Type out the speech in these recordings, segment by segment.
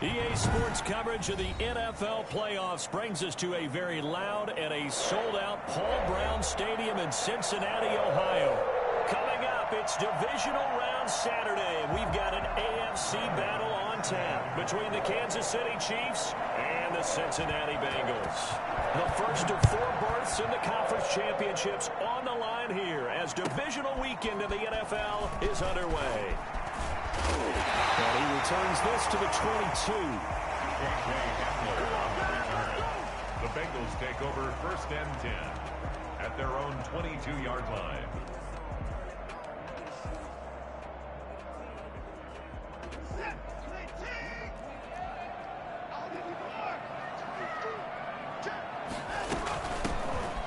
EA Sports coverage of the NFL playoffs brings us to a very loud and a sold-out Paul Brown Stadium in Cincinnati, Ohio. Coming up, it's Divisional Round Saturday, and we've got an AFC battle on tap between the Kansas City Chiefs and the Cincinnati Bengals. The first of 4 berths in the conference championships on the line here as divisional weekend in the NFL is underway. And he returns this to the 22. The Bengals take over 1st and 10 at their own 22-yard line.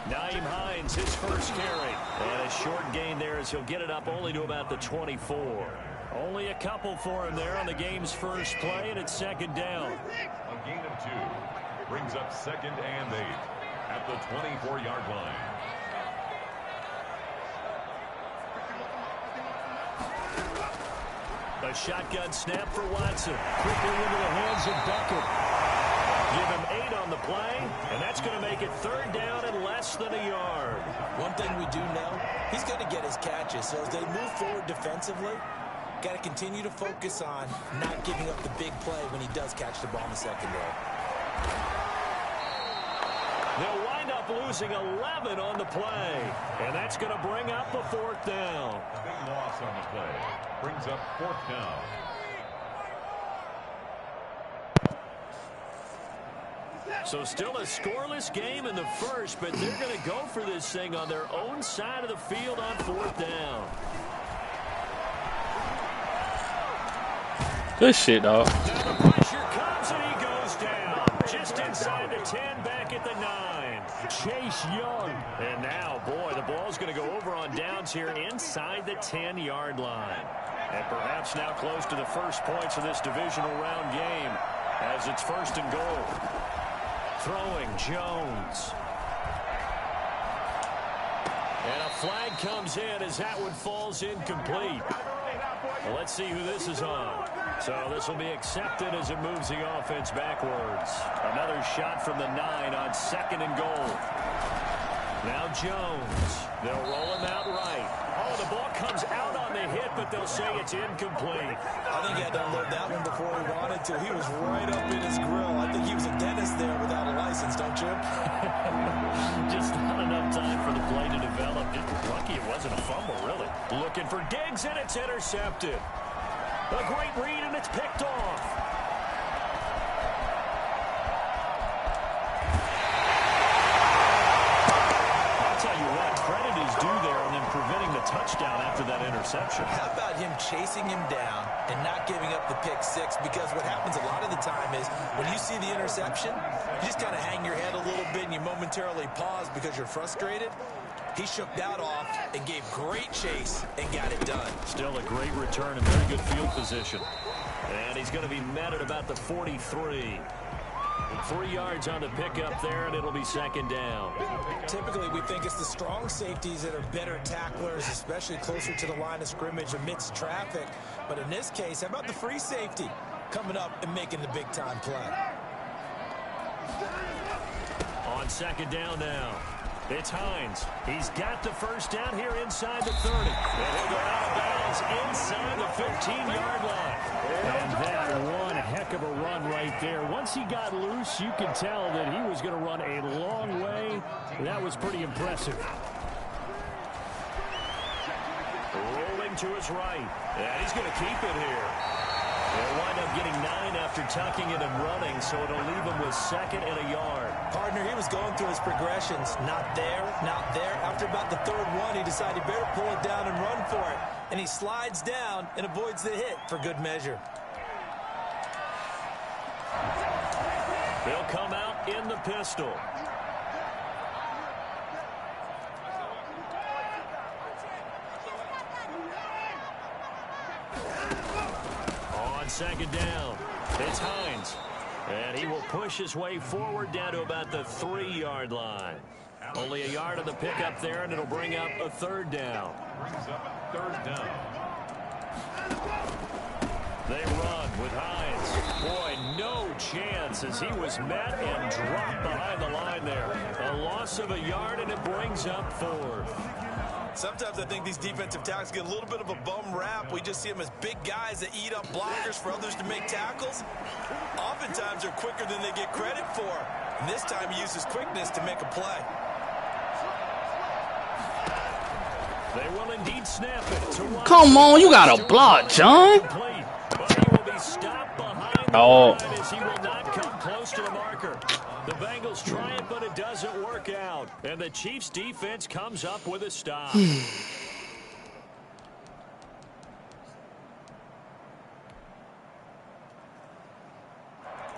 Nyheim Hines, his first carry. And a short gain there as he'll get it up only to about the 24. Only a couple for him there on the game's first play, and it's 2nd down. A gain of 2 brings up 2nd and 8 at the 24-yard line. A shotgun snap for Watson. Quickly into the hands of Beckett. Give him 8 on the play, and that's going to make it 3rd down and less than a yard. One thing we do know, he's going to get his catches, so as they move forward defensively, got to continue to focus on not giving up the big play when he does catch the ball in the secondary. They'll wind up losing 11 on the play, and that's going to bring up a 4th down. A big loss on the play brings up 4th down. So still a scoreless game in the first, but they're going to go for this thing on their own side of the field on 4th down. Good shit, dog. Now the pressure comes and he goes down. Just inside the 10, back at the 9. Chase Young. And now, boy, the ball's going to go over on downs here inside the 10-yard line. And perhaps now close to the first points of this divisional round game as it's 1st and goal. Throwing Jones. And a flag comes in as that one falls incomplete. Well, let's see who this is on. So this will be accepted as it moves the offense backwards. Another shot from the 9 on 2nd and goal. Now Jones. They'll roll him out right. Oh, the ball comes out on the hit, but they'll say it's incomplete. I think he had to unload that one before he wanted to. He was right up in his grill. I think he was a dentist there without a license, don't you? Just not enough time for the play to develop. Lucky it wasn't a fumble, really. Looking for Diggs, and it's intercepted. A great read, and it's picked off. I'll tell you what, credit is due there on them preventing the touchdown after that interception. How about him chasing him down and not giving up the pick 6? Because what happens a lot of the time is when you see the interception, you just kind of hang your head a little bit and you momentarily pause because you're frustrated. He shook that off and gave great chase and got it done. Still a great return and very good field position. And he's going to be met at about the 43. 3 yards on the pickup there, and it'll be 2nd down. Typically, we think it's the strong safeties that are better tacklers, especially closer to the line of scrimmage amidst traffic. But in this case, how about the free safety coming up and making the big-time play? On 2nd down now. It's Hines. He's got the first down here inside the 30. And he'll go out of bounds inside the 15-yard line. And that one heck of a run right there. Once he got loose, you could tell that he was going to run a long way. That was pretty impressive. Rolling to his right. And he's going to keep it here. They'll wind up getting 9 after tucking it and running, so it'll leave him with 2nd and a yard. Partner, he was going through his progressions. Not there, not there. After about the 3rd one, he decided he better pull it down and run for it. And he slides down and avoids the hit for good measure. They'll come out in the pistol. On 2nd down, it's Hines. And he will push his way forward down to about the 3-yard line. Only a yard of the pickup there, and it'll bring up a 3rd down. Brings up 3rd down. They run with Hines. Boy, no chance as he was met and dropped behind the line there. A loss of a yard, and it brings up 4th. Sometimes I think these defensive tackles get a little bit of a bum rap. We just see them as big guys that eat up blockers for others to make tackles. Oftentimes they're quicker than they get credit for. And this time he uses quickness to make a play. They will indeed snap it. Come on, you got to block, John. But he will be stopped behind the line as he will not come close to the marker. The Bengals try it, but it doesn't work out. And the Chiefs' defense comes up with a stop.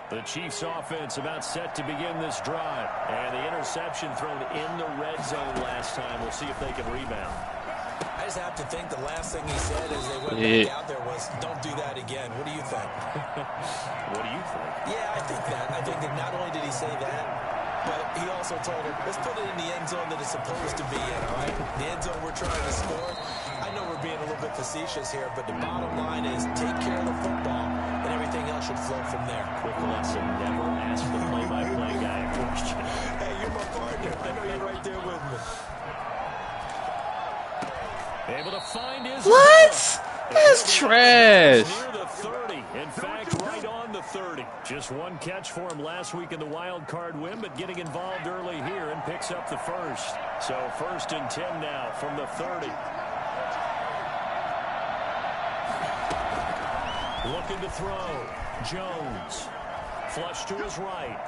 The Chiefs' offense about set to begin this drive. And the interception thrown in the red zone last time. We'll see if they can rebound. I just have to think the last thing he said as they went back out there was, don't do that again. What do you think? What do you think? Yeah, I think that. I think that not only did he say that, but he also told him, let's put it in the end zone that it's supposed to be in, all right? The end zone we're trying to score. I know we're being a little bit facetious here, but the bottom line is take care of the football, and everything else should flow from there. Quick lesson, never ask the play-by-play guy a question. Hey, you're my partner. I know you're right there with me. Able to find his What? That's trash. Near the 30. In fact, right on the 30. Just one catch for him last week in the wild card win, but getting involved early here and picks up the first. So 1st and 10 now from the 30. Looking to throw. Jones. Flush to his right.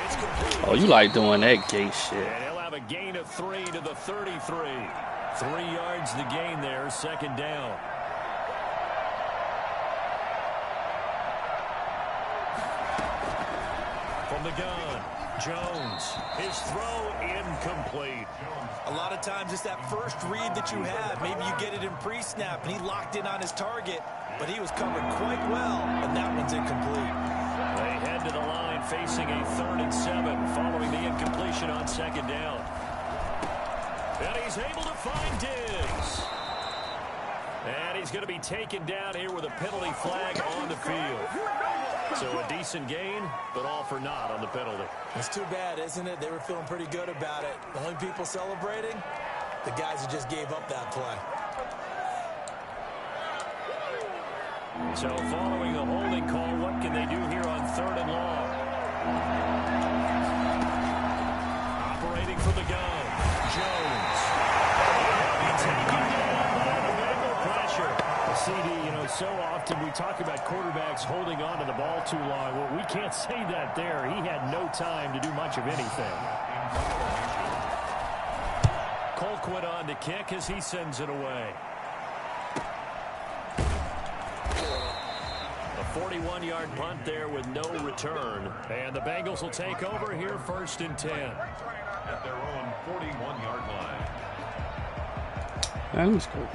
It's complete. Oh, you like doing that gay shit. And he'll have a gain of 3 to the 33. 3 yards the gain there, 2nd down. From the gun, Jones. His throw incomplete. A lot of times it's that first read that you have. Maybe you get it in pre-snap, and he locked in on his target, but he was covered quite well, and that one's incomplete. They head to the line facing a 3rd and 7 following the incompletion on 2nd down. And he's able to find Diggs. And he's going to be taken down here with a penalty flag on the field. So a decent gain, but all for naught on the penalty. It's too bad, isn't it? They were feeling pretty good about it. The only people celebrating, the guys who just gave up that play. So following the holding call, what can they do here on 3rd and long? Operating for the gun, Jones. Taken down by the Bengal pressure. CD, you know, so often we talk about quarterbacks holding on to the ball too long. Well, we can't say that there. He had no time to do much of anything. Colquitt on to kick as he sends it away. A 41-yard punt there with no return. And the Bengals will take over here 1st and 10. At their own 41-yard line. That was cool.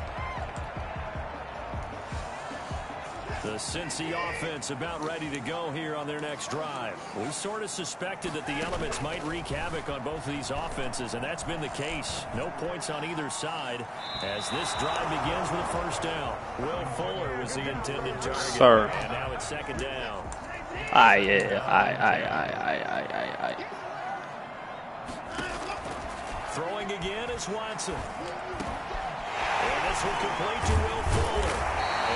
The Cincy offense about ready to go here on their next drive. We sort of suspected that the elements might wreak havoc on both of these offenses, and that's been the case. No points on either side as this drive begins with a 1st down. Will Fuller was the intended target. Sir. And now it's 2nd down. throwing again is Watson. And this will complete to Will Fuller.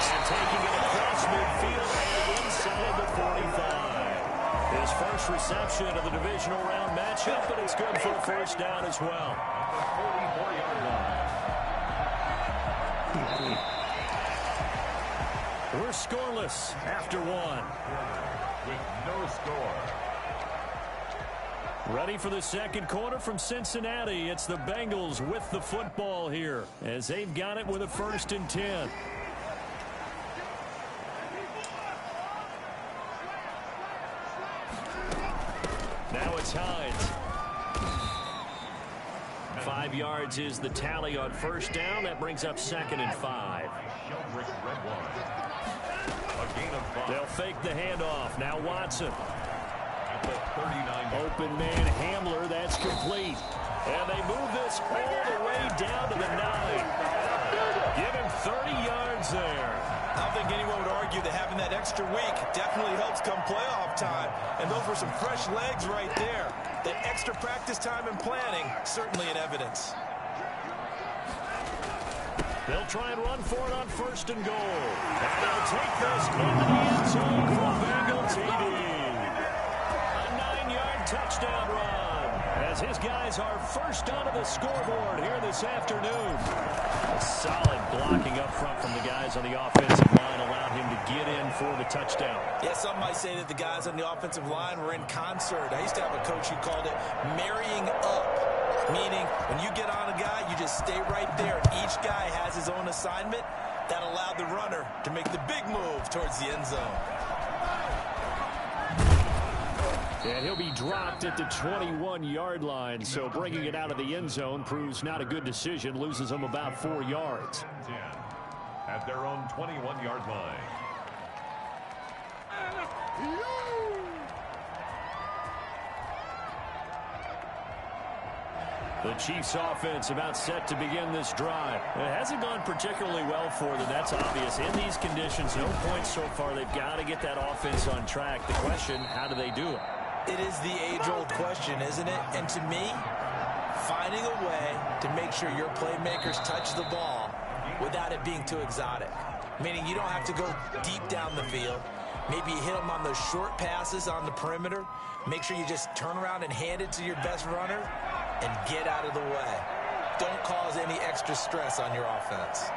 And taking it across midfield and inside the 45. His first reception of the divisional round matchup, but it's good for a first down as well. We're scoreless after one. With no score. Ready for the second quarter from Cincinnati. It's the Bengals with the football here as they've got it with a 1st and 10. Now it's Hines. 5 yards is the tally on first down. That brings up 2nd and 5. They'll fake the handoff. Now Watson. Open man Hamler. That's complete. And they move this all the way down to the 9. Give him 30 yards there. I don't think anyone would argue that having that extra week definitely helps come playoff time. And those were some fresh legs right there. That extra practice time and planning, certainly in evidence. They'll try and run for it on 1st and goal. And they'll take this into the end zone for a Bengal TD. A 9-yard touchdown run as his guys are first onto the scoreboard here this afternoon. A solid blocking up front from the guys on the offensive line allowed him to get in for the touchdown. Yeah, some might say that the guys on the offensive line were in concert. I used to have a coach who called it marrying up, meaning when you get on a guy, you just stay right there. Each guy has his own assignment. That allowed the runner to make the big move towards the end zone. And he'll be dropped at the 21-yard line, so bringing it out of the end zone proves not a good decision, loses him about 4 yards. At their own 21-yard line. The Chiefs offense about set to begin this drive. It hasn't gone particularly well for them. That's obvious. In these conditions, no points so far. They've got to get that offense on track. The question, how do they do it? It is the age-old question, isn't it? And to me, finding a way to make sure your playmakers touch the ball without it being too exotic. Meaning you don't have to go deep down the field. Maybe you hit them on those short passes on the perimeter. Make sure you just turn around and hand it to your best runner and get out of the way. Don't cause any extra stress on your offense.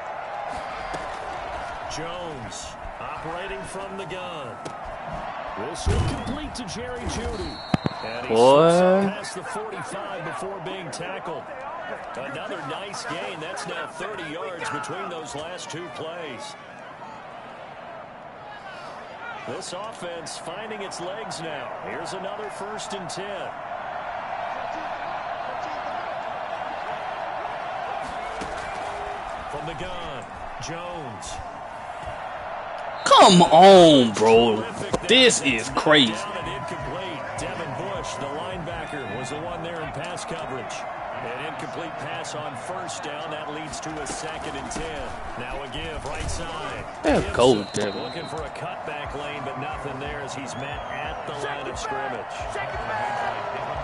Jones operating from the gun. This will complete to Jerry Jeudy. And he slips up past the 45 before being tackled. Another nice gain. That's now 30 yards between those last 2 plays. This offense finding its legs now. Here's another 1st and 10. From the gun, Jones. Come on, bro. This is crazy. Incomplete. Devin Bush, the linebacker, was the one there in pass coverage. An incomplete pass on 1st down. That leads to a 2nd and 10. Now a give right side. Yeah, go, Devin. Looking for a cutback lane, but nothing there as he's met at the line of scrimmage.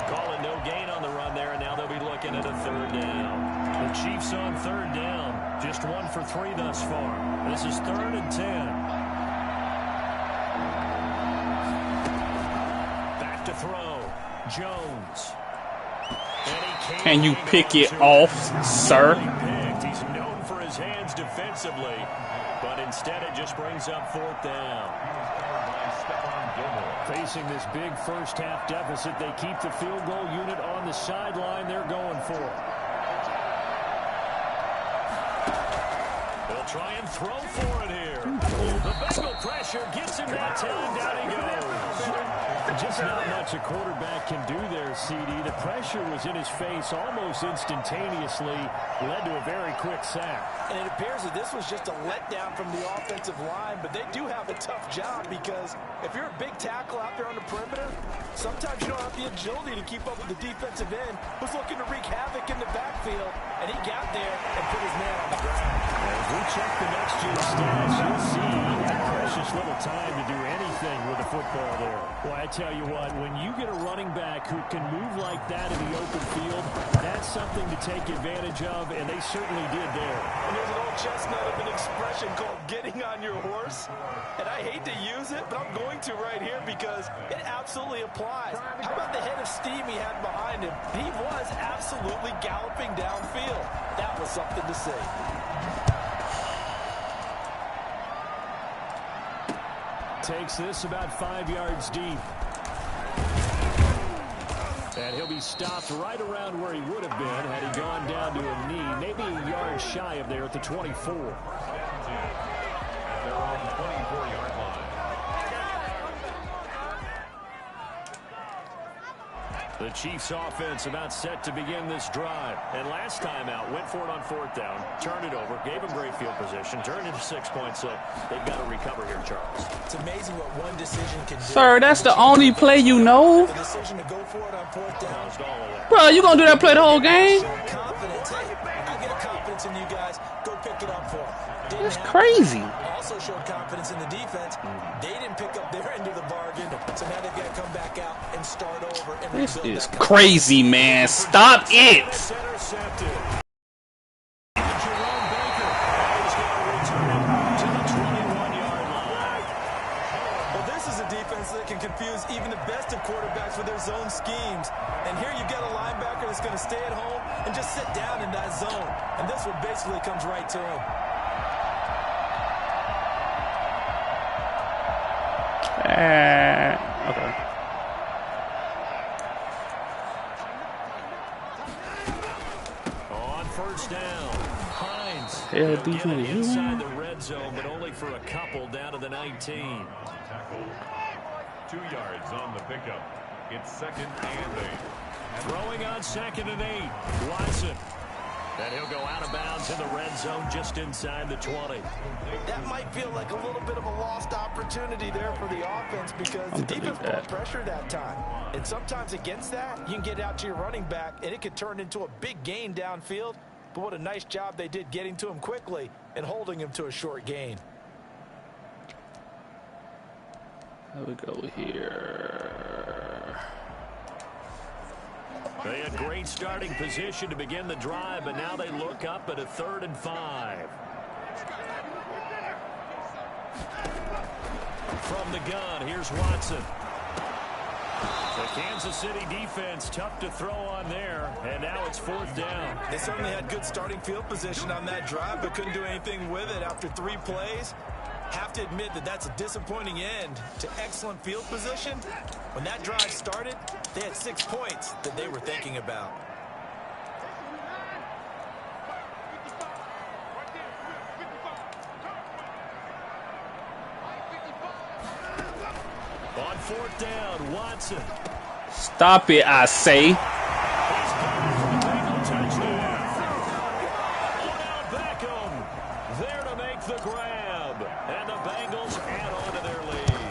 Calling no gain on the run there, and now they'll be looking at a 3rd down. The Chiefs on 3rd down. Just 1 for 3 thus far. This is 3rd and 10. Back to throw. Jones. Can you pick it off, sir? He's known for his hands defensively, but instead it just brings up 4th down. Facing this big first-half deficit, they keep the field goal unit on the sideline. They're going for it. They'll try and throw for it here. The Bengal pressure gets him that time. Down he goes. Just not much a quarterback can do there, CD. The pressure was in his face almost instantaneously, led to a very quick sack. And it appears that this was just a letdown from the offensive line, but they do have a tough job because if you're a big tackle out there on the perimeter, sometimes you don't have the agility to keep up with the defensive end who's looking to wreak havoc in the backfield, and he got there and put his man on the ground. As we check the next year's stats, you'll see he had precious little time to do anything with the football there. Well, I tell you what, when you get a running back who can move like that in the open field, that's something to take advantage of, and they certainly did there. And there's an old chestnut of an expression called getting on your horse. And I hate to use it, but I'm going to right here because it absolutely applies. How about the head of steam he had behind him? He was absolutely galloping downfield. That was something to see. Takes this about 5 yards deep. And he'll be stopped right around where he would have been had he gone down to a knee, maybe a yard shy of there at the 24. They're on the 24-yard line. The Chiefs offense about set to begin this drive. And last time out, went for it on 4th down, turned it over, gave them great field position, turned into 6 points, so they've got to recover here, Charles. It's amazing what one decision can do. Sir, that's the only play you know. The decision to go for it on 4th down. Bro, you gonna do that play the whole game? Confidence. Hey, I get a confidence in you guys. Go pick it up for them. That's crazy. Also showed confidence in the defense. They didn't pick up their end of the bargain, so now they've got to come back out and start over. And This is crazy, man. Stop it. Well, this is a defense that can confuse even the best of quarterbacks with their zone schemes. And here you've got a linebacker that's going to stay at home and just sit down in that zone. And this one basically comes right to him. Okay. On 1st down, Hines. Hell, Get defense, you inside man. the red zone, but only for a couple down to the 19. Tackle. 2 yards on the pickup. It's 2nd and 8. Throwing on 2nd and 8. Watson. And he'll go out of bounds in the red zone just inside the 20. That might feel like a little bit of a lost opportunity there for the offense because the defense brought pressure that time. And sometimes against that, you can get out to your running back, and it could turn into a big gain downfield. But what a nice job they did getting to him quickly and holding him to a short gain. There we go here. They had great starting position to begin the drive, but now they look up at a 3rd and 5. From the gun, here's Watson. The Kansas City defense tough to throw on there, and now it's 4th down. They certainly had good starting field position on that drive, but couldn't do anything with it after 3 plays. Have to admit that that's a disappointing end to excellent field position. When that drive started, they had 6 points that they were thinking about. On 4th down, Watson. Stop it, I say. Beckham there to make the grab, and the Bengals add on to their lead.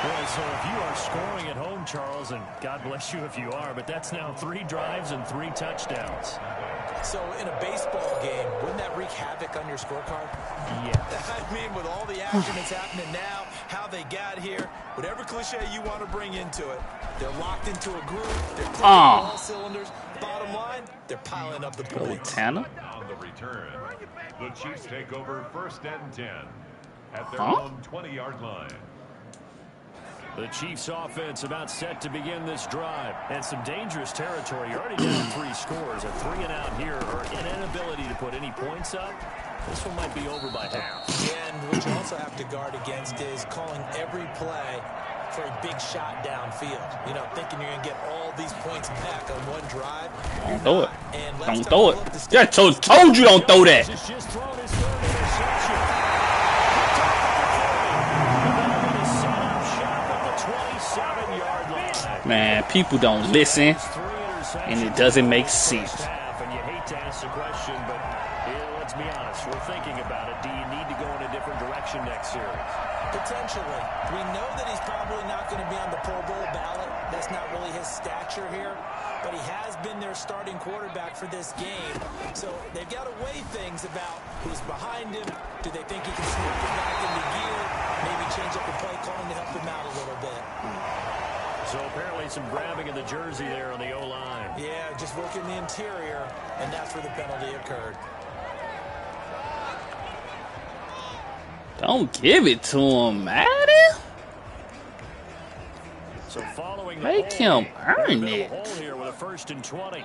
Boy, so if you are scoring at home, Charles, and God bless you if you are, but that's now 3 drives and 3 touchdowns. So in a baseball game, wouldn't that wreak havoc on your scorecard? Yeah. I mean, with all the action that's happening now, how they got here, whatever cliche you want to bring into it, they're locked into a groove, they're clicking all cylinders. Bottom line, they're piling up the points. Tanner? On the return, the Chiefs take over 1st and 10 at their own 20-yard line. The Chiefs offense about set to begin this drive. And some dangerous territory. You're already down 3 scores. A 3 and out here, or an inability to put any points up. This one might be over by half. And what you also have to guard against is calling every play for a big shot downfield. You know, thinking you're going to get all these points back on one drive. Don't throw it. Don't throw it. Yeah, told you don't throw that. He's just thrown his 3rd interception. Man, people don't listen, and it doesn't make sense. and you hate to ask the question, but let's be honest, we're thinking about it. Do you need to go in a different direction next series? Potentially. We know that he's probably not going to be on the Pro Bowl ballot. That's not really his stature here. But he has been their starting quarterback for this game. So they've got to weigh things about who's behind him. Do they think he can snap it back into gear? Maybe change up the play calling to help him out a little bit. So apparently some grabbing in the jersey there on the O-line. Yeah, just working the interior, and that's where the penalty occurred. Don't give it to him, Madden. So following Make him earn it. Hole here with a 1st and 20.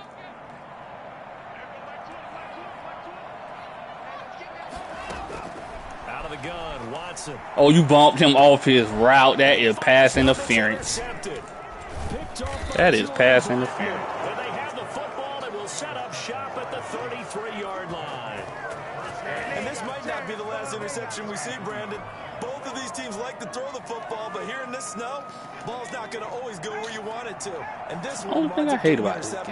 Out of the gun, Watson. Oh, you bumped him off his route. That is pass interference. That is pass interference. When they have the football, they will set up shop at the 33-yard line. And this might not be the last interception we see, Brandon. Both of these teams like to throw the football, but here in this snow, ball's not going to always go where you want it to. And this one, Only thing I hate about this game.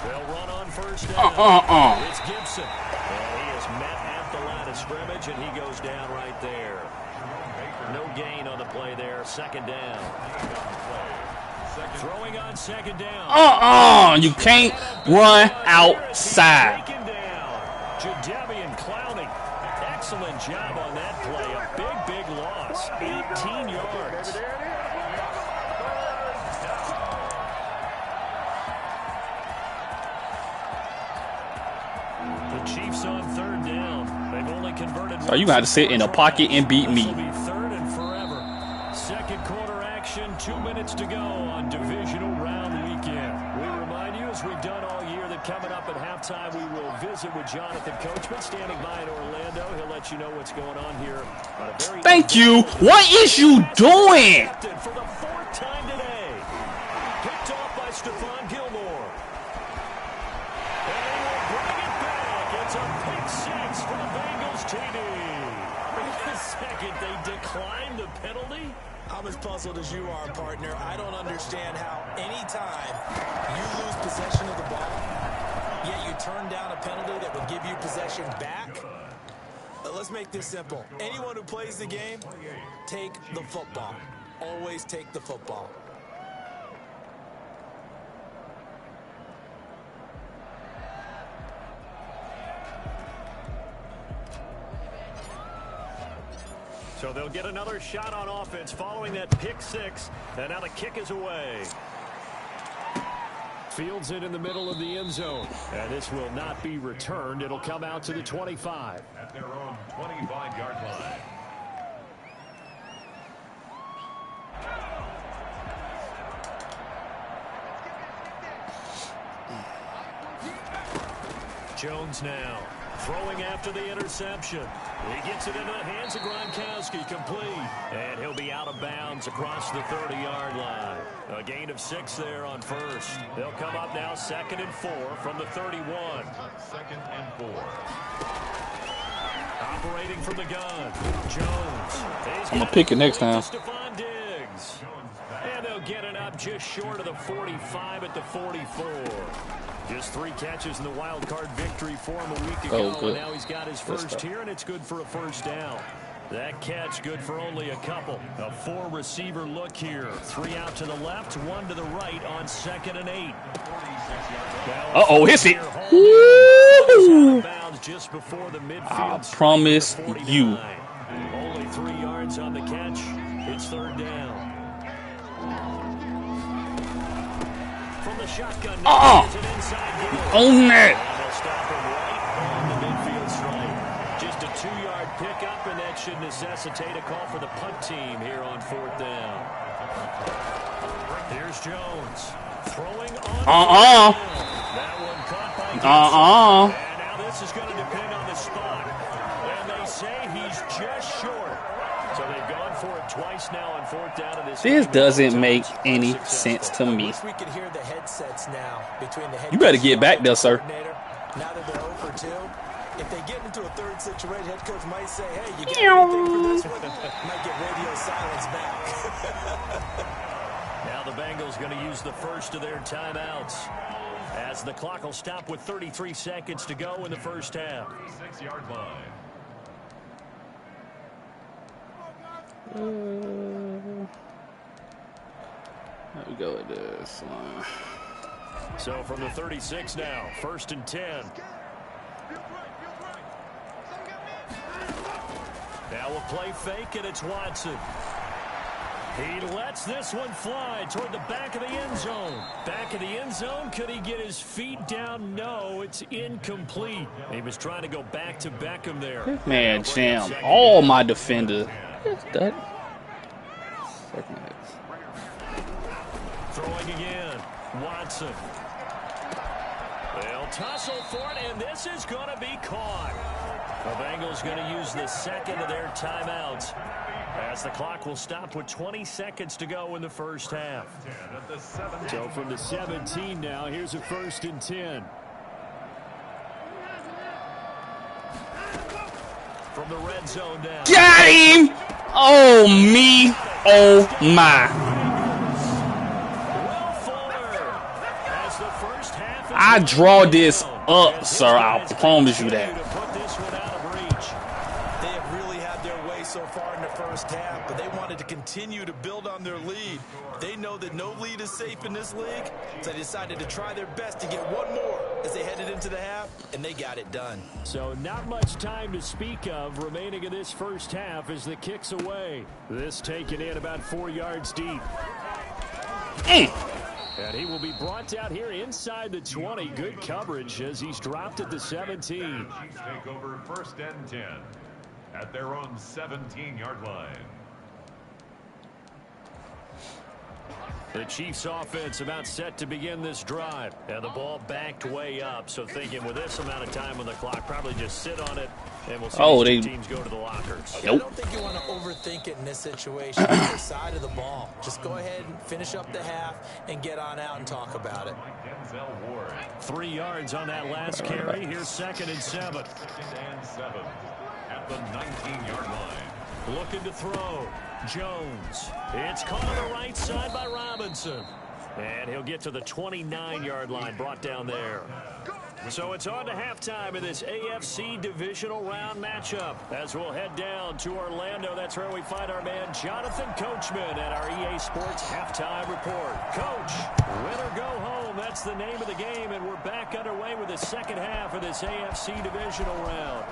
They'll run on 1st down. It's Gibson. And he is met at the line of scrimmage, and he goes down right there. No gain on the play there. 2nd down. Throwing on 2nd down. You can't run outside. Jadeveon Clowney. Excellent job on that play. A big loss. 18 yards. The Chiefs on 3rd down. They've only converted. So you got to sit in a pocket and beat me. 3rd and forever. 2nd quarter action. 2 minutes to go on divisional round weekend. We remind you, as we've done all year, that coming up at halftime, we will visit with Jonathan Coachman standing by in Orlando. He'll let you know what's going on here. Thank you. What is you doing? For the 4th time today. Picked off by Stephon Gilmore. And they will bring it back. It's a pick 6 for the Bengals TD. Wait a second, they declined the penalty? I'm as puzzled as you are, partner. I don't understand how any time you lose possession of the ball, yet you turn down a penalty that would give you possession back. But let's make this simple. Anyone who plays the game, take the football. Always take the football. So they'll get another shot on offense following that pick 6. And now the kick is away. Fields it in the middle of the end zone. And this will not be returned. It'll come out to the 25. At their own 25-yard line. Jones now throwing after the interception. He gets it into the hands of Gronkowski, complete. And he'll be out of bounds across the 30-yard line. A gain of 6 there on 1st. They'll come up now 2nd and 4 from the 31. 2nd and 4. Operating from the gun, Jones. I'm going to pick it next time. Stephon Diggs. And they'll get it up just short of the 45 at the 44. Just 3 catches in the wild card victory for him a week ago. And now he's got his first here, and it's good for a 1st down. That catch good for only a couple. A 4-receiver look here. 3 out to the left, 1 to the right on 2nd and 8. Uh-oh, hits it. Woo! Just before the I promise you. Only 3 yards on the catch. It's 3rd down. From the shotgun. Own that. Stop him right on the midfield stripe. Just a 2-yard pickup, and that should necessitate a call for the punt team here on 4th down. Here's Jones throwing on. That one caught by Gibson. And now this is going to depend on the spot. And they say he's just short. So they've gone for it twice now on 4th down. This doesn't make any sense to me. We could hear the headsets now between the head you better get back there, sir. Now that they're 0 for 2, if they get into a third situation, head coach might say, hey, you got anything for this one? Might get radio silence back. Now the Bengals going to use the first of their timeouts, as the clock will stop with 33 seconds to go in the first half. 6-yard line. How we go with this one? So from the 36 now, 1st and 10. Now we'll play fake, and it's Watson. He lets this one fly toward the back of the end zone. Back of the end zone. Could he get his feet down? No, it's incomplete. He was trying to go back to Beckham there. Man, jam all my defenders. That. Throwing again. Watson. They'll tussle for it, and this is going to be caught. The Bengals going to use the second of their timeouts, as the clock will stop with 20 seconds to go in the first half. So from the 17 now, here's a 1st and 10. From the red zone now. Got him! Oh, me. Oh, my. Will Fuller, as the first half is I draw this up, sir. I promise you that. to put this one out of reach. They have really had their way so far in the first half, but they wanted to continue to build on their lead. They know that no lead is safe in this league, so they decided to try their best to get one more as they headed into the half, and they got it done. So not much time to speak of remaining in this first half as the kick's away. This taken in about 4 yards deep. And he will be brought out here inside the 20. Good coverage as he's dropped at the 17. Chiefs take over 1st and 10 at their own 17-yard line. The Chiefs offense about set to begin this drive. And the ball backed way up. So thinking with this amount of time on the clock, probably just sit on it, and we'll see these two teams go to the lockers. I don't think you want to overthink it in this situation. Either side of the ball. Just go ahead and finish up the half and get on out and talk about it. 3 yards on that last carry. Here's 2nd and 7. 2nd and 7 at the 19-yard line. Looking to throw. Jones. It's caught on the right side by Robinson. And he'll get to the 29-yard line, brought down there. So it's on to halftime in this AFC divisional round matchup, as we'll head down to Orlando. That's where we find our man Jonathan Coachman at our EA Sports Halftime Report. Coach, win or go home, that's the name of the game, and we're back underway with the second half of this AFC divisional round.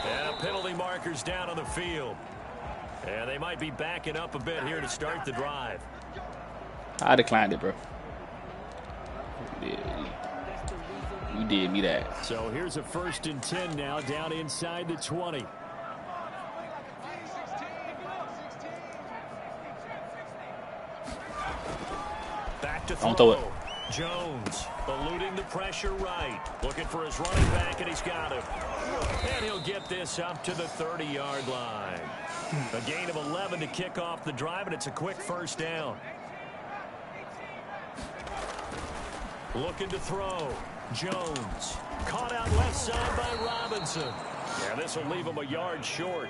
And penalty markers down on the field. And they might be backing up a bit here to start the drive. I declined it, bro. You did me that. So here's a 1st and 10 now, down inside the 20. Back to Don't throw it. Jones eluding the pressure right. Looking for his running back, and he's got him. And he'll get this up to the 30-yard line. A gain of 11 to kick off the drive, and it's a quick first down. Looking to throw. Jones. Caught out left side by Robinson. Yeah, this will leave him a yard short.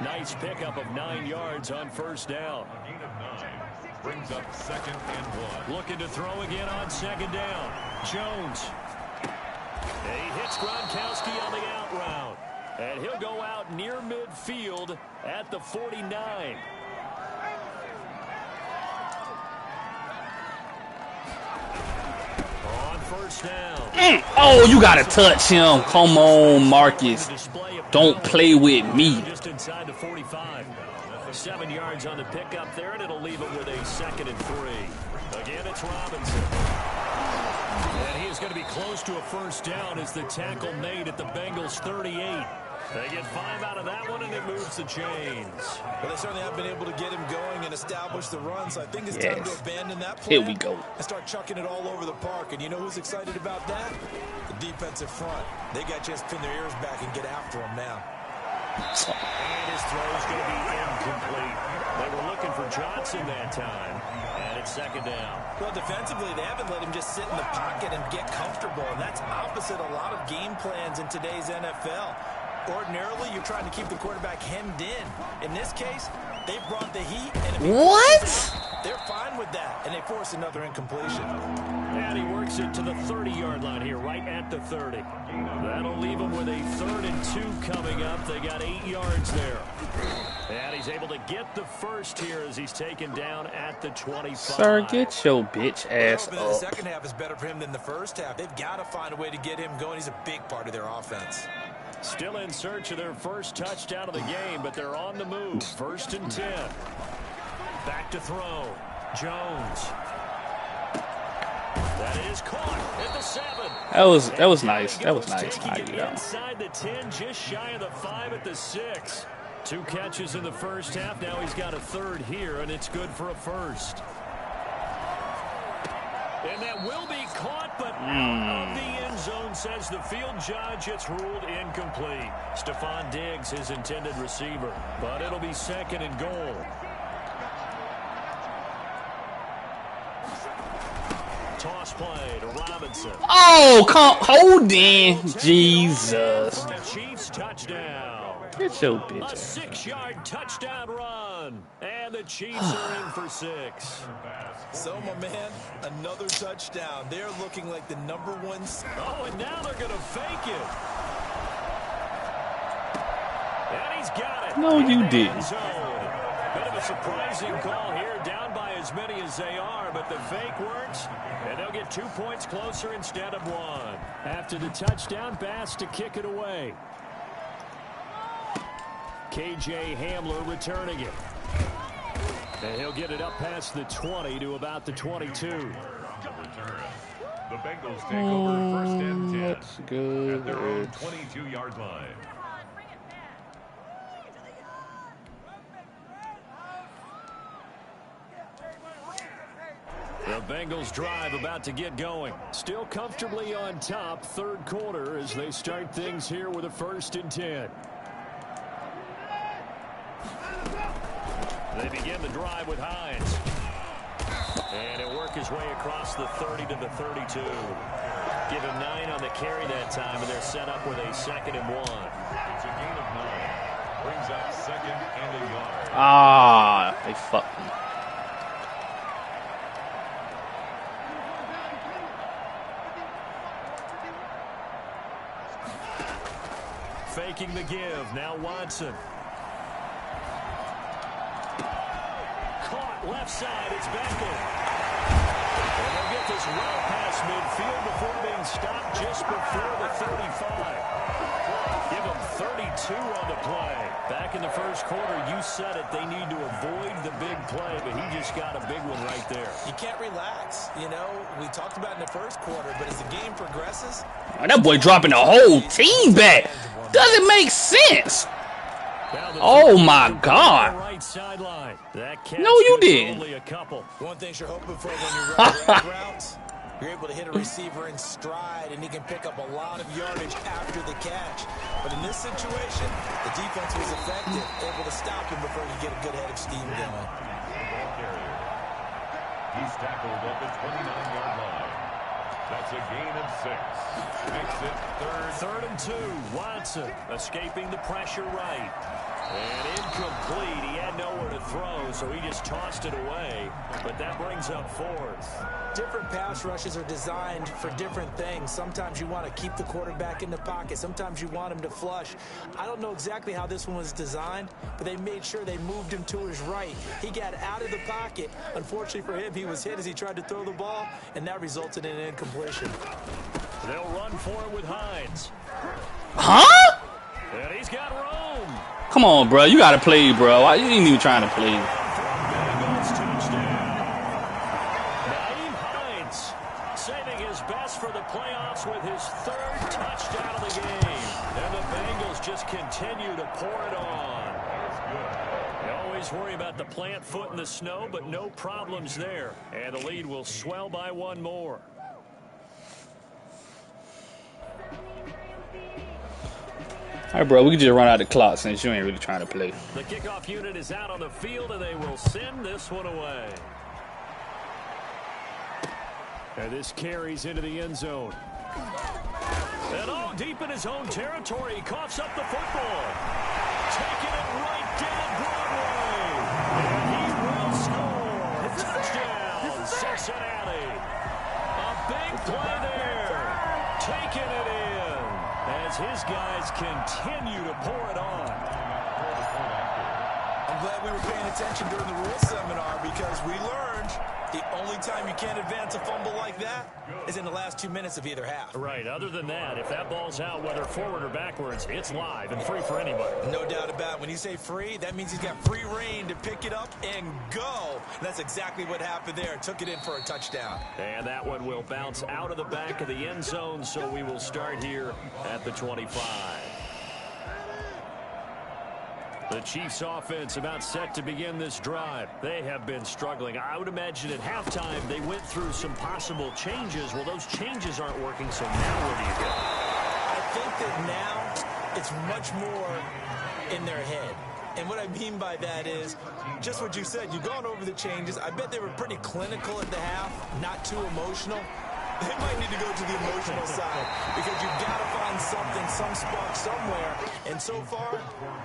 Nice pickup of 9 yards on first down. A gain of 9 brings up 2nd and 1. Looking to throw again on 2nd down. Jones. He hits Gronkowski on the out route. And he'll go out near midfield at the 49. On first down. Oh, you got to touch him. Come on, Marcus. Don't play with me. Just inside the 45. 7 yards on the pickup there, and it'll leave him with a 2nd and 3. Again, it's Robinson. And he is going to be close to a first down as the tackle made at the Bengals 38. They get 5 out of that one, and it moves the chains. Well, they certainly have been able to get him going and establish the run, so I think it's time to abandon that plan. Here we go. And start chucking it all over the park. And you know who's excited about that? The defensive front. They got to just pin their ears back and get after him now. And his throw is going to be incomplete. They were looking for Johnson that time. And it's second down. Well, defensively, they haven't let him just sit in the pocket and get comfortable. And that's opposite a lot of game plans in today's NFL. Ordinarily, you're trying to keep the quarterback hemmed in. In this case, they brought the heat. And they're fine with that. And they force another incompletion. And he works it to the 30-yard line here, right at the 30. That'll leave him with a 3rd and 2 coming up. They got 8 yards there. And he's able to get the first here as he's taken down at the 25. Sir, get your bitch ass up. The second half is better for him than the first half. They've got to find a way to get him going. He's a big part of their offense. Still in search of their first touchdown of the game, but they're on the move. 1st and 10. Back to throw. Jones. That is caught at the 7. That was nice. That was nice. Inside the 10, just shy of the 5 at the 6. 2 catches in the first half. Now he's got a 3rd here, and it's good for a 1st. And that will be caught, but out of the end zone, says the field judge. It's ruled incomplete. Stephon Diggs, his intended receiver. But it'll be 2nd and goal. Toss play to Robinson. Oh, hold in. Jesus. The Chiefs touchdown. Get your bitch. A 6-yard touchdown run. And the Chiefs are in for 6. So, my man, another touchdown. They're looking like the #1. Oh, and now they're going to fake it. And he's got it. No, you didn't. Bit of a surprising call here, down by as many as they are, but the fake works, and they'll get 2 points closer instead of 1. After the touchdown, Bass to kick it away. KJ Hamler returning it. And he'll get it up past the 20 to about the 22. The Bengals take over 1st and 10. That's good. At their own 22-yard line. The Bengals drive about to get going. Still comfortably on top, 3rd quarter as they start things here with a 1st and 10. They begin the drive with Hines. And he'll work his way across the 30 to the 32. Give him 9 on the carry that time, and they're set up with a 2nd and 1. It's a gain of 9. Brings up 2nd and a yard. Ah, they fucked me. Faking the give. Now Watson. Caught left side. It's Beckham. And they'll get this well past midfield before being stopped just before the 35. Give them 32 on the play. Back in the 1st quarter, you said it. They need to avoid the big play, but he just got a big one right there. You can't relax. You know, we talked about in the 1st quarter, but as the game progresses... Man, that boy dropping the whole team back. Doesn't make sense. Oh, my God. Right sideline. No, you didn't. Only a couple. One thing you're hoping for when you run drag routes, you're able to hit a receiver in stride, and he can pick up a lot of yardage after the catch. But in this situation, the defense was effective, able to stop him before you get a good head of steam going. He's tackled at the 29-yard line. That's a gain of 6. Makes it 3rd and 2. Watson escaping the pressure right. And incomplete. He had nowhere to throw, so he just tossed it away. But that brings up 4th. Different pass rushes are designed for different things. Sometimes you want to keep the quarterback in the pocket. Sometimes you want him to flush. I don't know exactly how this one was designed, but they made sure they moved him to his right. He got out of the pocket. Unfortunately for him, he was hit as he tried to throw the ball, and that resulted in an incompletion. They'll run for it with Hines. Huh? And he's got room. Come on, bro. You got to play, bro. You ain't even trying to play. Bengals touchdown. Nyheim Hines saving his best for the playoffs with his 3rd touchdown of the game. And the Bengals just continue to pour it on. They always worry about the plant foot in the snow, but no problems there. And the lead will swell by 1 more. All right, bro, we can just run out the clock since you ain't really trying to play. The kickoff unit is out on the field, and they will send this one away. And this carries into the end zone. And deep in his own territory, he coughs up the football. Taking it right down Broadway. And he will score. Touchdown, Cincinnati. A big play there. Taking it in as his guys continue to pour it on. I'm glad we were paying attention during the rules seminar because we learned the only time you can't advance a fumble like that is in the last 2 minutes of either half. Right. Other than that, if that ball's out, whether forward or backwards, it's live and free for anybody. No doubt about it. When you say free, that means he's got free reign to pick it up and go. And that's exactly what happened there. Took it in for a touchdown. And that one will bounce out of the back of the end zone, so we will start here at the 25. The Chiefs offense about set to begin this drive. They have been struggling. I would imagine at halftime they went through some possible changes. Well, those changes aren't working, so now where do you go? I think that now it's much more in their head. And what I mean by that is just what you said. You've gone over the changes. I bet they were pretty clinical at the half, not too emotional. They might need to go to the emotional side because you've got to find something, some spark somewhere. And so far,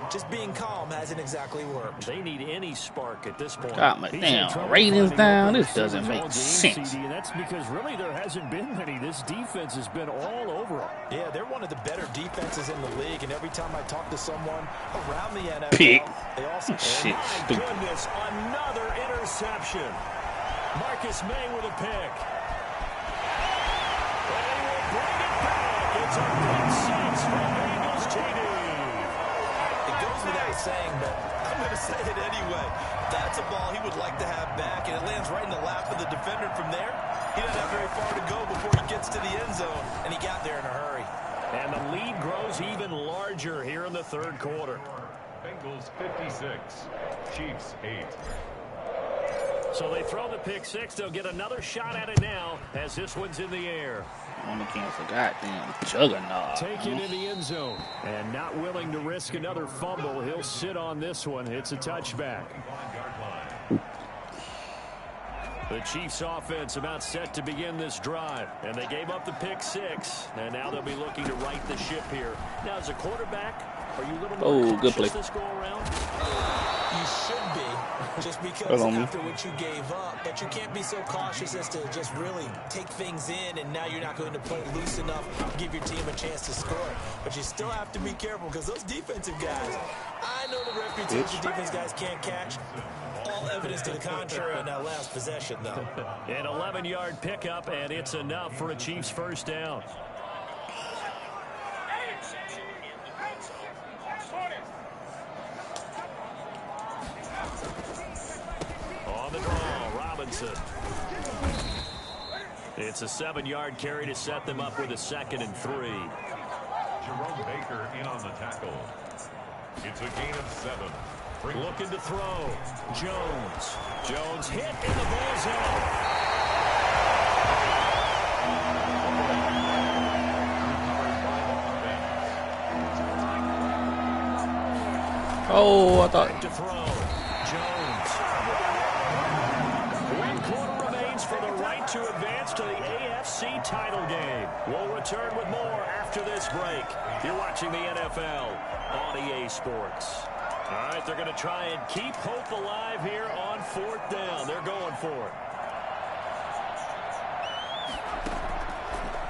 just being calm hasn't exactly worked. They need any spark at this point. Got my damn ratings down. This doesn't make sense. And that's because really there hasn't been many. This defense has been all over them. Yeah, they're one of the better defenses in the league. And every time I talk to someone around the NFL, Pick. they also... Shit, My stupid. goodness, another interception. Marcus May with a pick. It's a big six for Bengals TD. It goes without saying, but I'm going to say it anyway. That's a ball he would like to have back, and it lands right in the lap of the defender from there. He doesn't have very far to go before he gets to the end zone, and he got there in a hurry. And the lead grows even larger here in the third quarter. Bengals 56, Chiefs 8. So they throw the pick six. They'll get another shot at it now as this one's in the air. On against a goddamn juggernaut. Taken in the end zone. And not willing to risk another fumble. He'll sit on this one. It's a touchback. The Chiefs offense about set to begin this drive. And they gave up the pick six. And now they'll be looking to right the ship here. Now, as a quarterback, are you a little more good play. cautious this go around? You should be, just because after what you gave up. But you can't be so cautious as to just really take things in, and now you're not going to play loose enough to give your team a chance to score. But you still have to be careful because those defensive guys, I know the reputation defense guys can't catch. All evidence to the contrary on that last possession, though. An 11-yard pickup, and it's enough for a Chiefs first down. On the draw, Robinson. It's a 7-yard carry to set them up with a 2nd and 3. Jerome Baker in on the tackle. It's a gain of 7. Looking to throw. Jones. Jones hit in the ball zone. Oh, I thought. To throw. Jones. 1 quarter remains for the right to advance to the AFC title game. We'll return with more after this break. You're watching the NFL on EA Sports. All right, they're going to try and keep hope alive here on 4th down. They're going for it.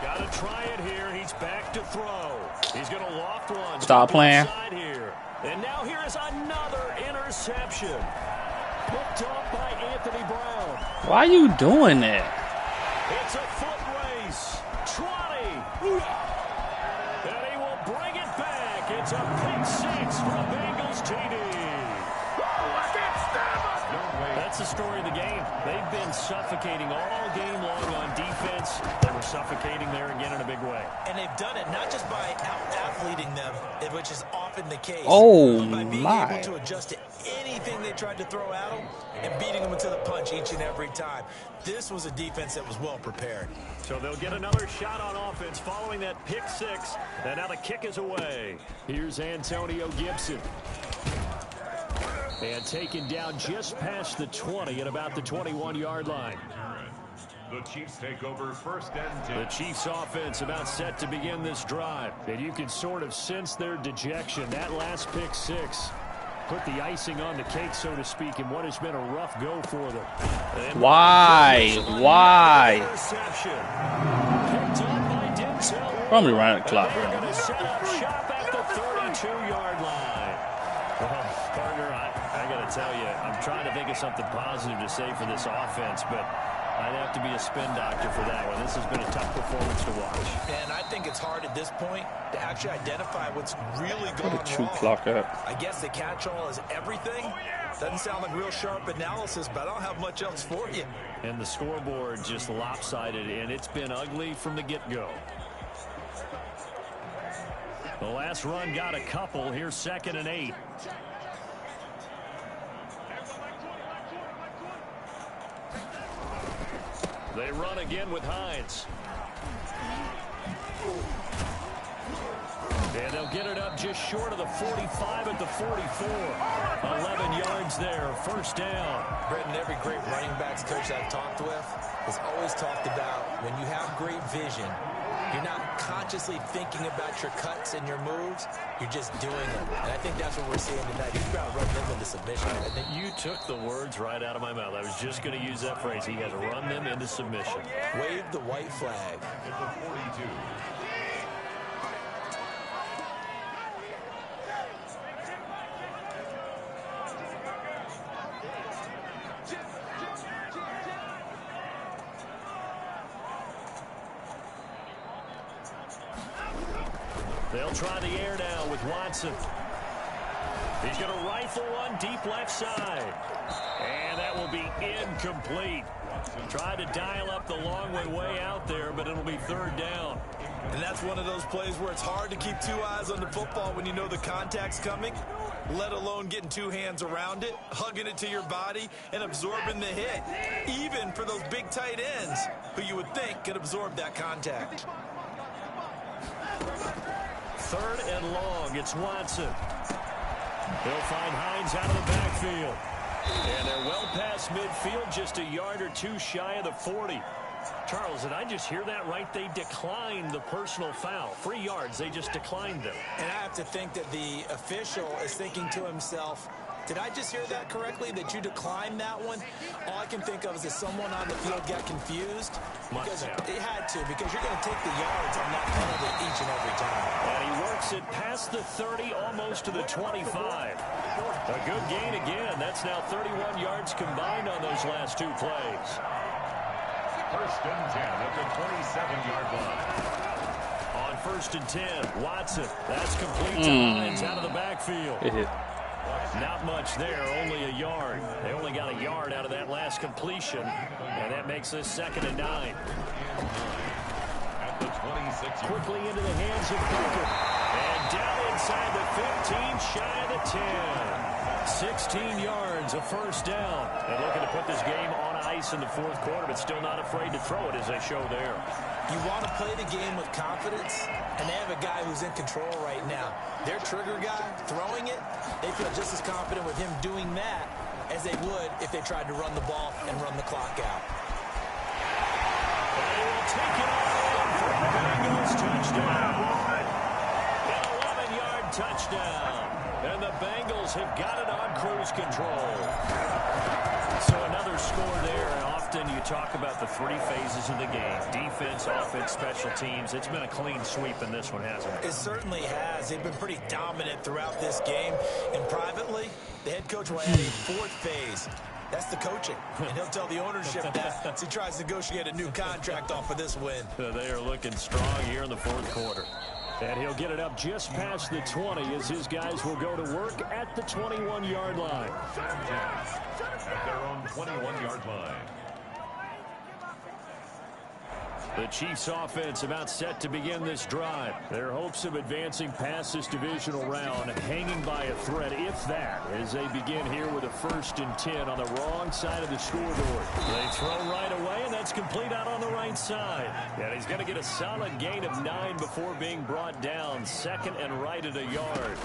Got to try it here. He's back to throw. He's going to loft one. Stop playing. Here. And now here is another interception. Picked off by Anthony Brown. Why are you doing that? It's a foot race. 20. And he will bring it back. It's a pick six for the Bengals TD. That's the story of the game. They've been suffocating all game long on defense. They were suffocating there again in a big way. And they've done it not just by out-athleting them, which is often the case, Oh, but by being my. able to adjust to anything they tried to throw at them and beating them into the punch each and every time. This was a defense that was well prepared. So they'll get another shot on offense following that pick six. And now the kick is away. Here's Antonio Gibson. And taken down just past the 20 at about the 21-yard line. The Chiefs take over first and 10. The Chiefs offense about set to begin this drive. And you can sort of sense their dejection. That last pick six put the icing on the cake, so to speak, in what has been a rough go for them. Why? Probably running the clock, bro. Going to set up shop at the 32-yard line. Well, partner, I got to tell you, I'm trying to think of something positive to say for this offense, but I'd have to be a spin doctor for that one. This has been a tough performance to watch. And I think it's hard at this point to actually identify what's really going What a true wrong. clock up. I guess the catch-all is everything. Doesn't sound like real sharp analysis, but I don't have much else for you. And the scoreboard just lopsided, and it's been ugly from the get-go. The last run got a couple. Here's 2nd and 8. They run again with Hines. And they'll get it up just short of the 45 at the 44. 11 yards there, first down. Brendan, every great running backs coach I've talked with has always talked about when you have great vision, you're not consciously thinking about your cuts and your moves. You're just doing them. And I think that's what we're seeing tonight. He's about running them into submission. I think You took the words right out of my mouth. I was just going to use that phrase. He has run them into submission. wave the white flag. At the 42. They'll try the air now with Watson. He's going to rifle one deep left side. And that will be incomplete. Try to dial up the long way out there, but it'll be 3rd down. And that's one of those plays where it's hard to keep two eyes on the football when you know the contact's coming, let alone getting two hands around it, hugging it to your body, and absorbing the hit. Even for those big tight ends who you would think could absorb that contact. 3rd and long. It's Watson. He'll find Hines out of the backfield. And they're well past midfield, just a yard or two shy of the 40. Charles, did I just hear that right? They declined the personal foul. 3 yards, they just declined them. And I have to think that the official is thinking to himself, did I just hear that correctly, that you declined that one? All I can think of is that someone on the field got confused. Because it had to, because you're going to take the yards on that penalty each and every time. And he works it past the 30, almost to the 25. A good gain again. That's now 31 yards combined on those last 2 plays. First and 10 at the 27-yard line. On 1st and 10, Watson. That's complete to Hines out of the backfield. It hit. Not much there, only a yard. They only got a yard out of that last completion, and that makes this 2nd and 9. At the 26. Quickly into the hands of Baker. And down inside the 15, shy of the 10. 16 yards, a first down. And looking to put this game on ice in the 4th quarter, but still not afraid to throw it as they show there. You want to play the game with confidence, and they have a guy who's in control right now. Their trigger guy throwing it, they feel just as confident with him doing that as they would if they tried to run the ball and run the clock out. And they will take it all for the Bengals touchdown. An 11-yard touchdown. And the Bengals have got it on cruise control. So another score there. And often you talk about the 3 phases of the game. Defense, offense, special teams. It's been a clean sweep in this one, hasn't it? It certainly has. They've been pretty dominant throughout this game. And privately, the head coach will add a 4th phase. That's the coaching. And he'll tell the ownership that as he tries to negotiate a new contract off of this win. They are looking strong here in the 4th quarter. And he'll get it up just past the 20 as his guys will go to work at the 21-yard line. At their own 21-yard line. The Chiefs offense about set to begin this drive. Their hopes of advancing past this divisional round hanging by a thread, if that, as they begin here with a 1st and 10 on the wrong side of the scoreboard. They throw right away, and that's complete out on the right side. And he's going to get a solid gain of 9 before being brought down. 2nd and right at a yard.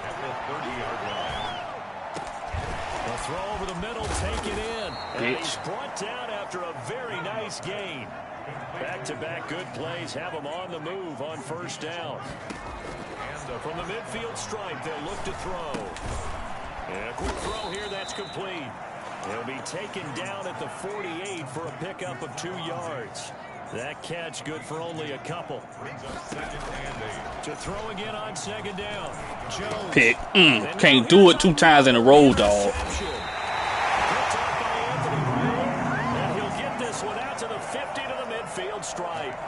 At the 30-yard line. The throw over the middle, take it in. And he's brought down after a very nice gain. Back-to-back good plays have him on the move on 1st down. And from the midfield stripe, they'll look to throw. And a quick throw here, that's complete. He'll be taken down at the 48 for a pickup of 2 yards. That catch good for only a couple. To throw again on 2nd down. Jones. Pick. Can't do it 2 times in a row, dog. And he'll get this one out to the 50 to the midfield stripe.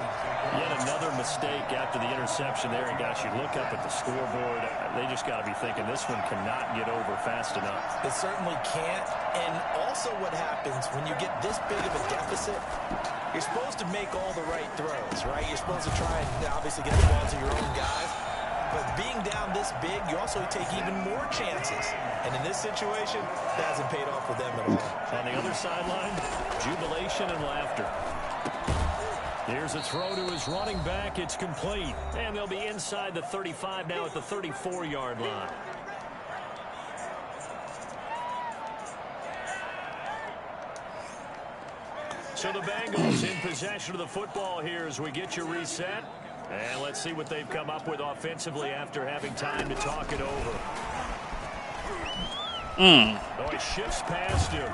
Yet another mistake after the interception there. And gosh, you look up at the scoreboard, they just got to be thinking this one cannot get over fast enough. It certainly can't. And also what happens when you get this big of a deficit, you're supposed to make all the right throws, right? You're supposed to try and obviously get the ball to your own guys. But being down this big, you also take even more chances. And in this situation, that hasn't paid off for them at all. On the other sideline, jubilation and laughter. Here's a throw to his running back. It's complete. And they'll be inside the 35 now at the 34-yard line. So the Bengals in possession of the football here as we get you reset. And let's see what they've come up with offensively after having time to talk it over. Oh, he shifts past him.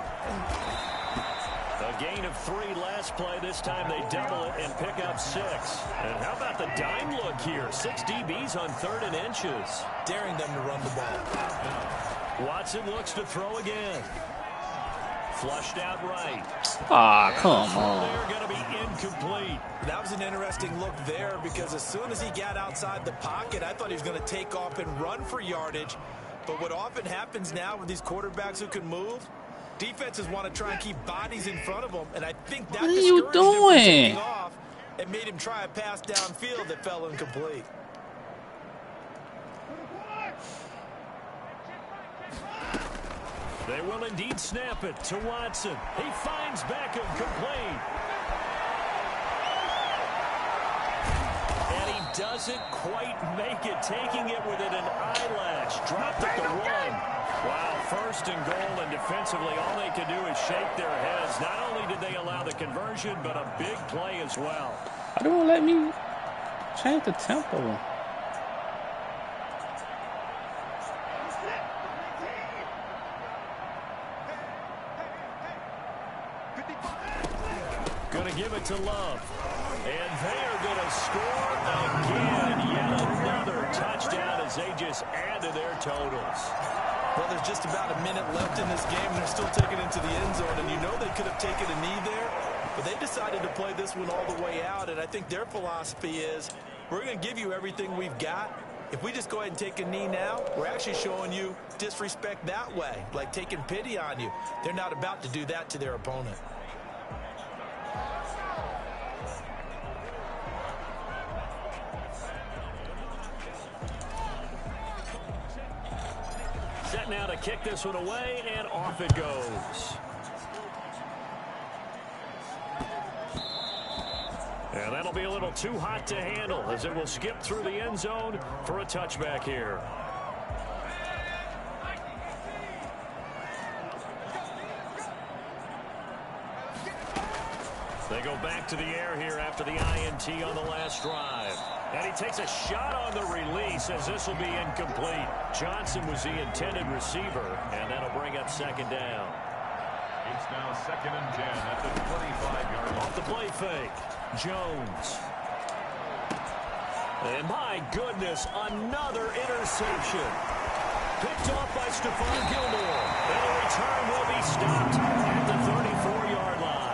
A gain of 3 last play. This time they double it and pick up 6. And how about the dime look here? 6 DBs on 3rd and inches. Daring them to run the ball. Watson looks to throw again. Flushed out right. Ah, come on. They're going to be incomplete. That was an interesting look there because as soon as he got outside the pocket, I thought he was going to take off and run for yardage. But what often happens now with these quarterbacks who can move, defenses want to try and keep bodies in front of them. And I think that What are you discouraged him from doing? taking off and made him try a pass downfield that fell incomplete. They will indeed snap it to Watson. He finds Beckham complete. And he doesn't quite make it, taking it within an eyelash. Dropped at the 1. Wow, 1st and goal, and defensively all they can do is shake their heads. Not only did they allow the conversion, but a big play as well. Why don't let me change the tempo? Going to give it to Love. And they are going to score again. Yet another touchdown as they just add to their totals. Well, there's just about a minute left in this game. They're still taking it to the end zone, and you know they could have taken a knee there, but they decided to play this one all the way out, and I think their philosophy is we're going to give you everything we've got. If we just go ahead and take a knee now, we're actually showing you disrespect that way, like taking pity on you. They're not about to do that to their opponent. Set now to kick this one away, and off it goes. And that'll be a little too hot to handle as it will skip through the end zone for a touchback here. They go back to the air here after the INT on the last drive. And he takes a shot on the release as this will be incomplete. Johnson was the intended receiver, and that'll bring up 2nd down. It's now 2nd and 10 at the 25-yard line. Off the play fake, Jones. And my goodness, another interception. Picked off by Stephon Gilmore. And the return will be stopped at the 34-yard line.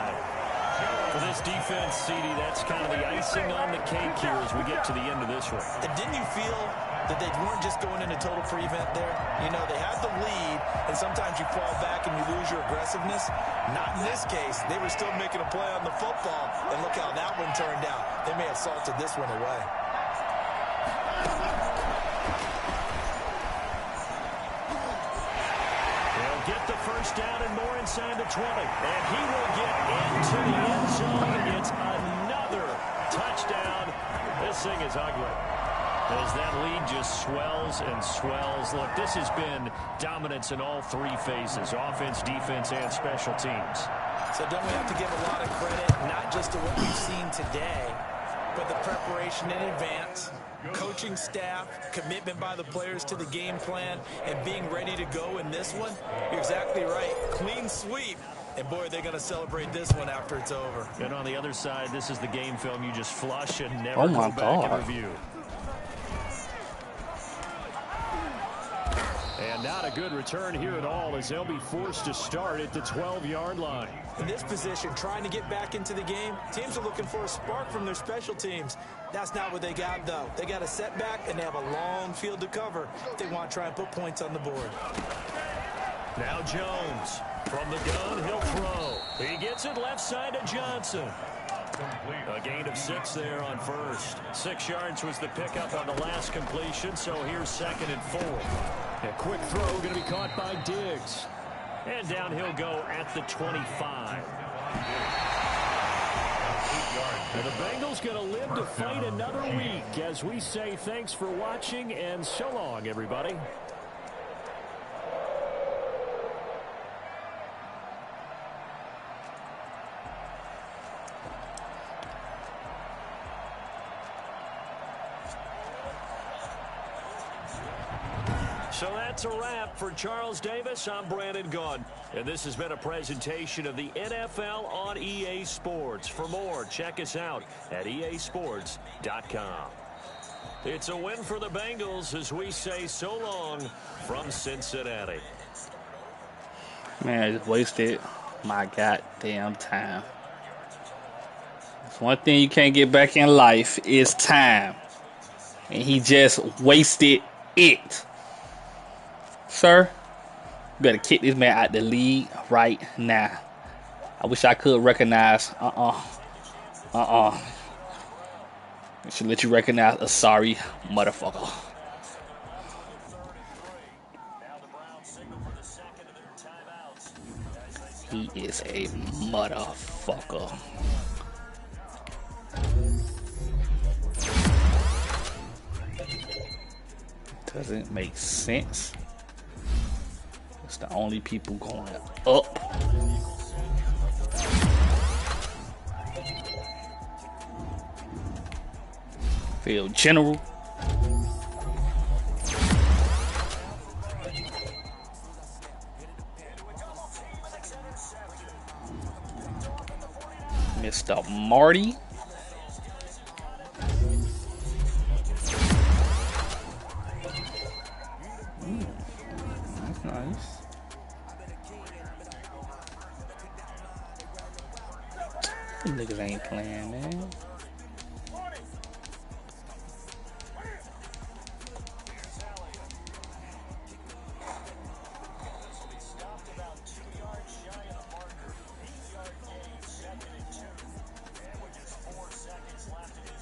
For this defense, CD, that's kind of the icing on the cake here as we get to the end of this one. And didn't you feel that they weren't just going into total prevent there. You know, they had the lead, and sometimes you fall back and you lose your aggressiveness. Not in this case. They were still making a play on the football, and look how that one turned out. They may have salted this one away. They'll get the first down and more inside the 20, and he will get into the end zone. It's another touchdown. This thing is ugly, as that lead just swells and swells. Look, this has been dominance in all three phases, offense, defense, and special teams. So don't we have to give a lot of credit, not just to what we've seen today, but the preparation in advance, coaching staff, commitment by the players to the game plan, and being ready to go in this one? You're exactly right. Clean sweep. And, boy, they're going to celebrate this one after it's over. And on the other side, this is the game film you just flush and never Oh go my back God. and review. And not a good return here at all, as they'll be forced to start at the 12-yard line. In this position, trying to get back into the game, teams are looking for a spark from their special teams. That's not what they got, though. They got a setback, and they have a long field to cover if they want to try and put points on the board. Now Jones. From the gun, he'll throw. He gets it left side to Johnson. A gain of 6 there on first. 6 yards was the pickup on the last completion, so here's 2nd and 4. A quick throw going to be caught by Diggs. And down he'll go at the 25. And the Bengals going to live to fight another week, as we say thanks for watching and so long, everybody. So that's a wrap for Charles Davis. I'm Brandon Gaudin, and this has been a presentation of the NFL on EA Sports. For more, check us out at easports.com. It's a win for the Bengals as we say so long from Cincinnati. Man, I just wasted my goddamn time. It's one thing you can't get back in life is time. And he just wasted it. Sir, you better kick this man out the league right now. I wish I could recognize. I should let you recognize a sorry motherfucker. He is a motherfucker. Doesn't make sense. It's the only people going up. Field general. Mr. Marty. That's nice. These niggas ain't playing, man.